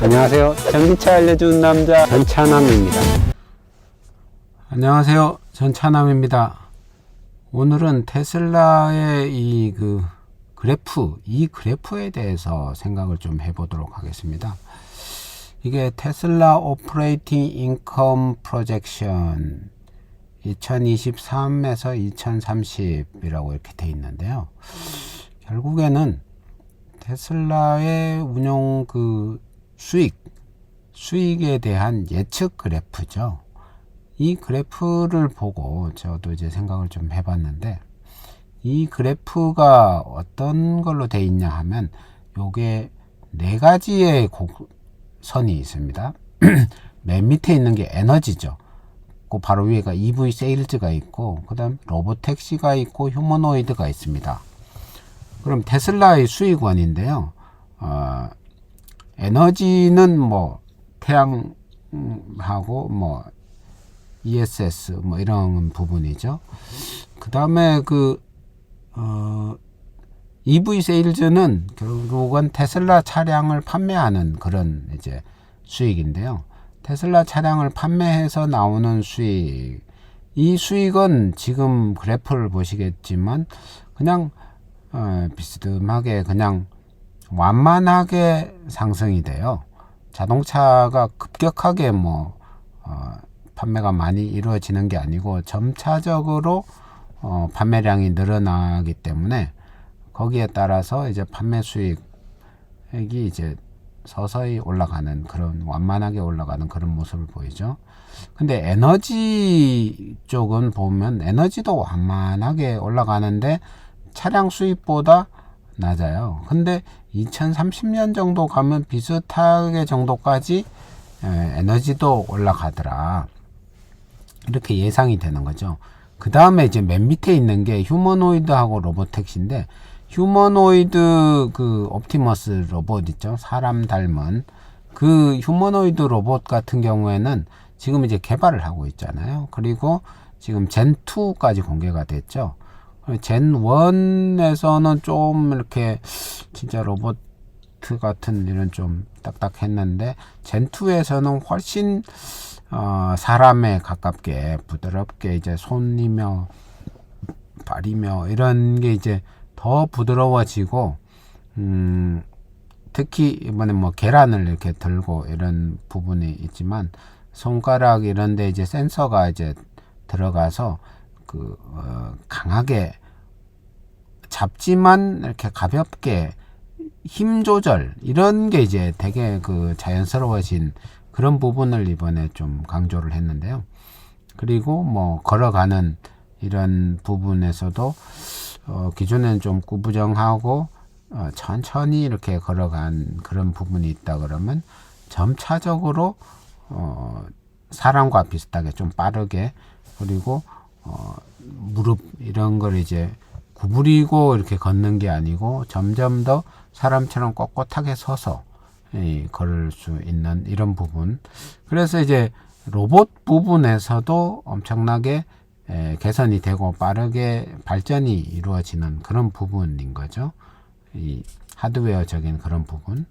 안녕하세요. 전기차 알려주는 남자 전차남입니다. 안녕하세요. 전차남입니다. 오늘은 테슬라의 이 그래프에 대해서 생각을 좀 해보도록 하겠습니다. 이게 테슬라 오퍼레이팅 인컴 프로젝션 2023에서 2030이라고 이렇게 돼 있는데요. 결국에는 테슬라의 운용 수익에 대한 예측 그래프죠. 이 그래프를 보고 저도 이제 생각을 좀 해봤는데, 이 그래프가 어떤 걸로 돼 있냐 하면 요게 네 가지의 선이 있습니다. 맨 밑에 있는 게 에너지죠. 그 바로 위에가 EV 세일즈가 있고, 그 다음 로보택시가 있고 휴머노이드가 있습니다. 그럼 테슬라의 수익원인데요. 에너지는 뭐 태양하고 뭐 ESS 뭐 이런 부분이죠. 그 다음에 EV 세일즈는 결국은 테슬라 차량을 판매하는 그런 이제 수익인데요. 테슬라 차량을 판매해서 나오는 수익, 이 수익은 지금 그래프를 보시겠지만 그냥 비스듬하게 그냥 완만하게 상승이 돼요. 자동차가 급격하게 판매가 많이 이루어지는 게 아니고 점차적으로 판매량이 늘어나기 때문에 거기에 따라서 이제 판매 수익이 이제 서서히 올라가는, 그런 완만하게 올라가는 그런 모습을 보이죠. 근데 에너지 쪽은 보면 에너지도 완만하게 올라가는데 차량 수입보다 낮아요. 근데 2030년 정도 가면 비슷하게 정도까지 에너지도 올라가더라, 이렇게 예상이 되는 거죠. 그 다음에 이제 맨 밑에 있는 게 휴머노이드하고 로보택시인데, 휴머노이드 옵티머스 로봇 있죠, 사람 닮은 그 휴머노이드 로봇 같은 경우에는 지금 이제 개발을 하고 있잖아요. 그리고 지금 젠2까지 공개가 됐죠. 젠1에서는 좀 이렇게 진짜 로봇 같은 일은 좀 딱딱했는데, 젠2에서는 훨씬 사람에 가깝게 부드럽게 이제 손이며 발이며 이런 게 이제 더 부드러워지고, 특히 이번에 계란을 이렇게 들고 이런 부분이 있지만 손가락 이런데 이제 센서가 이제 들어가서 강하게 잡지만 이렇게 가볍게 힘 조절, 이런 게 이제 되게 자연스러워진 그런 부분을 이번에 좀 강조를 했는데요. 그리고 걸어가는 이런 부분에서도 기존에는 좀 꾸부정하고 천천히 이렇게 걸어간 그런 부분이 있다 그러면 점차적으로 사람과 비슷하게 좀 빠르게, 그리고 무릎 이런 걸 이제 구부리고 이렇게 걷는 게 아니고 점점 더 사람처럼 꼿꼿하게 서서 걸을 수 있는 이런 부분. 그래서 이제 로봇 부분에서도 엄청나게 개선이 되고 빠르게 발전이 이루어지는 그런 부분인 거죠. 이 하드웨어적인 그런 부분.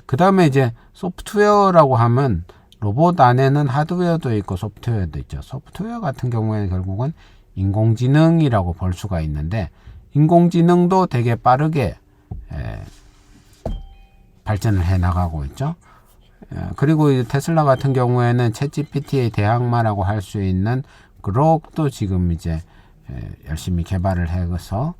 그 다음에 이제 소프트웨어라고 하면 로봇 안에는 하드웨어도 있고 소프트웨어도 있죠. 소프트웨어 같은 경우에는 결국은 인공지능이라고 볼 수가 있는데, 인공지능도 되게 빠르게 발전을 해 나가고 있죠. 그리고 테슬라 같은 경우에는 챗GPT의 대항마라고 할 수 있는 그록도 지금 이제 열심히 개발을 해서,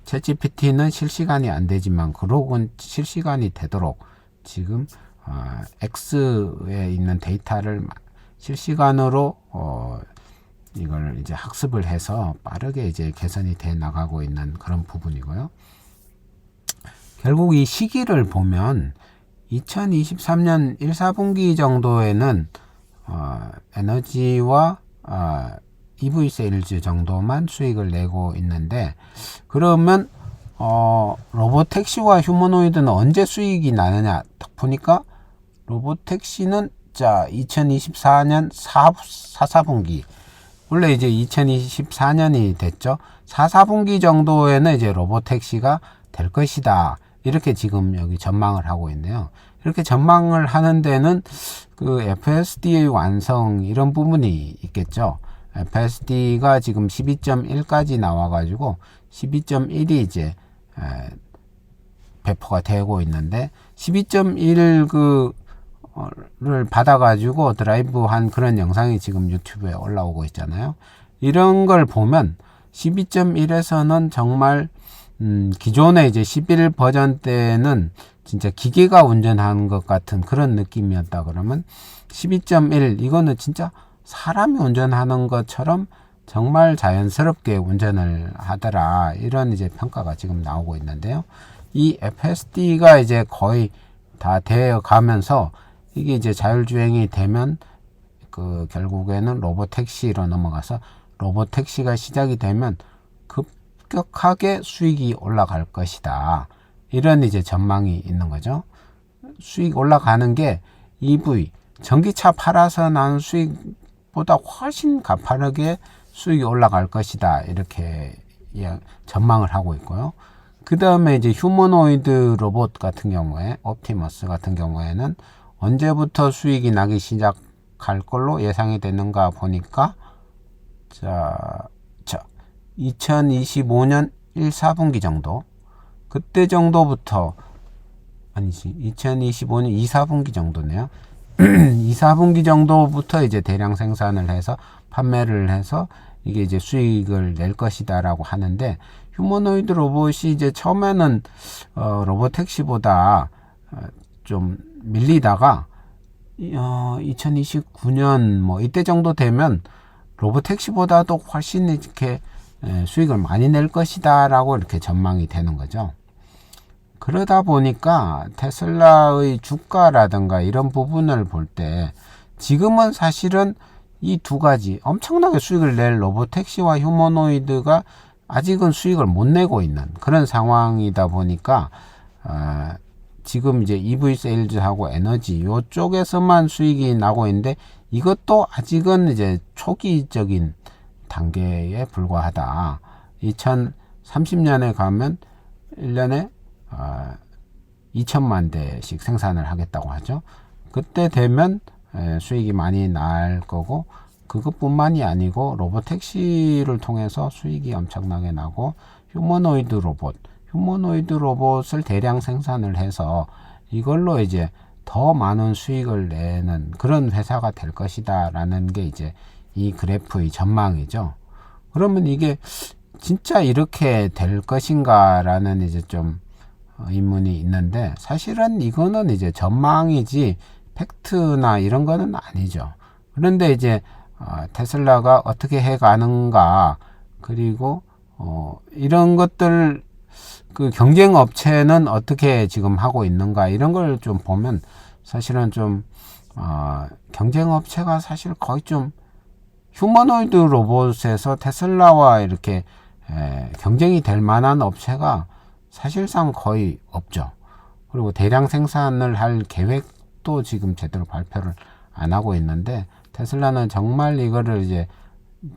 챗GPT는 실시간이 안 되지만 그록은 실시간이 되도록 지금 X에 있는 데이터를 실시간으로 이걸 이제 학습을 해서 빠르게 이제 개선이 돼 나가고 있는 그런 부분이고요. 결국 이 시기를 보면 2023년 1, 4분기 정도에는 에너지와 EV 세일즈 정도만 수익을 내고 있는데, 그러면 로보택시와 휴머노이드는 언제 수익이 나느냐 딱 보니까, 로보택시는 2024년 4, 4분기, 원래 이제 2024년이 됐죠. 4, 4분기 정도에는 이제 로보택시가 될 것이다, 이렇게 지금 여기 전망을 하고 있네요. 이렇게 전망을 하는 데는 그 FSD의 완성 이런 부분이 있겠죠. FSD가 지금 12.1까지 나와가지고 12.1이 이제 배포가 되고 있는데 12.1 를 받아가지고 드라이브 한 그런 영상이 지금 유튜브에 올라오고 있잖아요. 이런 걸 보면 12.1에서는 정말 기존의 이제 11 버전 때는 진짜 기계가 운전하는 것 같은 그런 느낌이었다 그러면 12.1 이거는 진짜 사람이 운전하는 것처럼 정말 자연스럽게 운전을 하더라, 이런 이제 평가가 지금 나오고 있는데요. 이 FSD가 이제 거의 다 되어 가면서 이게 이제 자율주행이 되면 그 결국에는 로보택시로 넘어가서 로보택시가 시작이 되면 급격하게 수익이 올라갈 것이다, 이런 이제 전망이 있는 거죠. 수익 올라가는 게 EV 전기차 팔아서 나는 수익보다 훨씬 가파르게 수익이 올라갈 것이다, 이렇게 전망을 하고 있고요. 그 다음에 이제 휴머노이드 로봇 같은 경우에, 옵티머스 같은 경우에는 언제부터 수익이 나기 시작할 걸로 예상이 되는가 보니까 2025년 1, 4분기 정도, 그때 정도부터, 아니지, 2025년 2, 4분기 정도네요. 2, 4분기 정도부터 이제 대량 생산을 해서 판매를 해서 이게 이제 수익을 낼 것이다 라고 하는데, 휴머노이드 로봇이 이제 처음에는 로보택시보다 좀 밀리다가 2029년 뭐 이때 정도 되면 로보택시보다도 훨씬 이렇게 수익을 많이 낼 것이다 라고 이렇게 전망이 되는 거죠. 그러다 보니까 테슬라의 주가라든가 이런 부분을 볼 때 지금은 사실은 이 두 가지 엄청나게 수익을 낼 로보택시와 휴머노이드가 아직은 수익을 못 내고 있는 그런 상황이다 보니까 지금 이제 EV 세일즈하고 에너지 이쪽에서만 수익이 나고 있는데 이것도 아직은 이제 초기적인 단계에 불과하다. 2030년에 가면 1년에 2천만 대씩 생산을 하겠다고 하죠. 그때 되면 수익이 많이 날 거고, 그것뿐만이 아니고 로보택시를 통해서 수익이 엄청나게 나고, 휴머노이드 로봇을 대량 생산을 해서 이걸로 이제 더 많은 수익을 내는 그런 회사가 될 것이다 라는 게 이제 이 그래프의 전망이죠. 그러면 이게 진짜 이렇게 될 것인가 라는 이제 좀 의문이 있는데, 사실은 이거는 이제 전망이지 팩트나 이런 거는 아니죠. 그런데 이제 테슬라가 어떻게 해 가는가, 그리고 이런 것들, 그 경쟁 업체는 어떻게 지금 하고 있는가, 이런 걸 좀 보면 사실은 좀 경쟁 업체가 사실 거의 좀 휴머노이드 로봇에서 테슬라와 이렇게 경쟁이 될 만한 업체가 사실상 거의 없죠. 그리고 대량 생산을 할 계획도 지금 제대로 발표를 안 하고 있는데, 테슬라는 정말 이거를 이제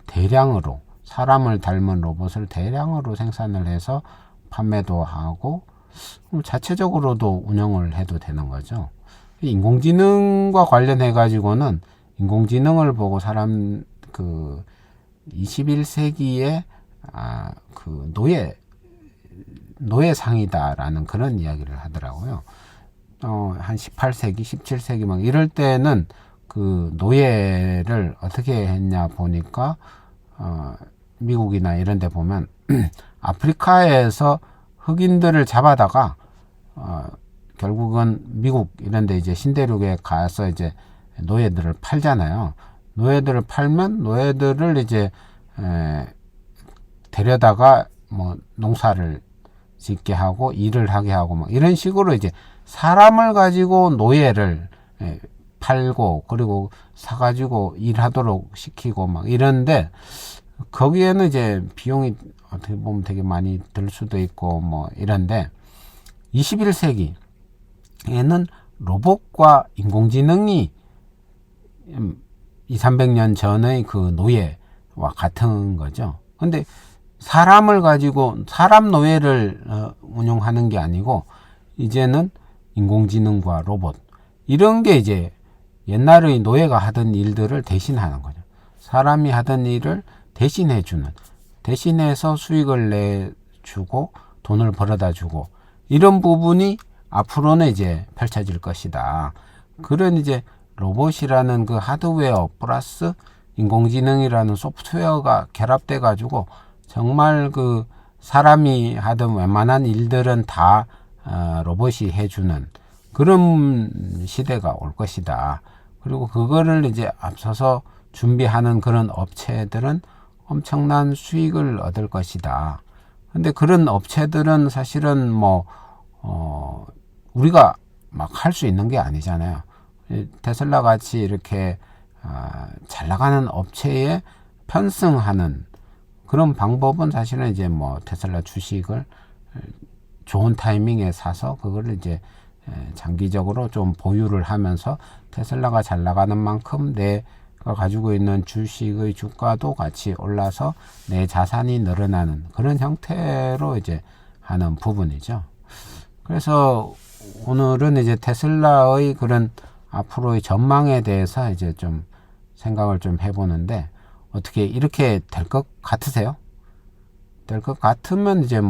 대량으로, 사람을 닮은 로봇을 대량으로 생산을 해서 판매도 하고 자체적으로도 운영을 해도 되는 거죠. 인공지능과 관련해 가지고는 인공지능을 보고 사람 그 21세기의 그 노예상이다라는 그런 이야기를 하더라고요. 한 18세기, 17세기 막 이럴 때는 그 노예를 어떻게 했냐 보니까 미국이나 이런 데 보면 아프리카에서 흑인들을 잡아다가 결국은 미국 이런 데 이제 신대륙에 가서 이제 노예들을 팔잖아요. 노예들을 팔면 노예들을 이제 데려다가 뭐 농사를 짓게 하고 일을 하게 하고 막 이런 식으로 이제 사람을 가지고 노예를 팔고, 그리고 사가지고 일하도록 시키고 막 이런데, 거기에는 이제 비용이 어떻게 보면 되게 많이 들 수도 있고 뭐 이런데, 21세기에는 로봇과 인공지능이 200~300년 전의 그 노예와 같은 거죠. 근데 사람을 가지고 사람 노예를 운용하는 게 아니고, 이제는 인공지능과 로봇 이런 게 이제 옛날의 노예가 하던 일들을 대신하는 거죠. 사람이 하던 일을 대신해주는, 대신해서 수익을 내주고 돈을 벌어다 주고 이런 부분이 앞으로는 이제 펼쳐질 것이다. 그런 이제 로봇이라는 그 하드웨어 플러스 인공지능이라는 소프트웨어가 결합돼 가지고 정말 그 사람이 하던 웬만한 일들은 다 로봇이 해주는 그런 시대가 올 것이다. 그리고 그거를 이제 앞서서 준비하는 그런 업체들은 엄청난 수익을 얻을 것이다. 근데 그런 업체들은 사실은 우리가 막 할 수 있는 게 아니잖아요. 테슬라 같이 이렇게 잘 나가는 업체에 편승하는 그런 방법은 사실은 이제 테슬라 주식을 좋은 타이밍에 사서 그거를 이제 장기적으로 좀 보유를 하면서 테슬라가 잘 나가는 만큼 내가 가지고 있는 주식의 주가도 같이 올라서 내 자산이 늘어나는 그런 형태로 이제 하는 부분이죠. 그래서 오늘은 이제 테슬라의 그런 앞으로의 전망에 대해서 이제 좀 생각을 좀 해보는데 어떻게 이렇게 될 것 같으세요? 될 것 같으면 이제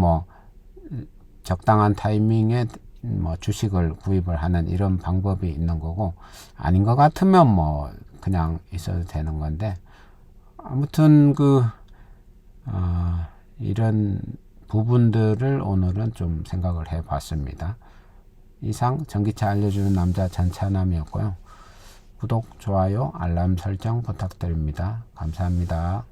적당한 타이밍에 주식을 구입을 하는 이런 방법이 있는 거고 아닌 것 같으면 그냥 있어도 되는 건데 아무튼 이런 부분들을 오늘은 좀 생각을 해 봤습니다. 이상 전기차 알려주는 남자 전차남이었고요. 구독, 좋아요, 알람 설정 부탁드립니다. 감사합니다.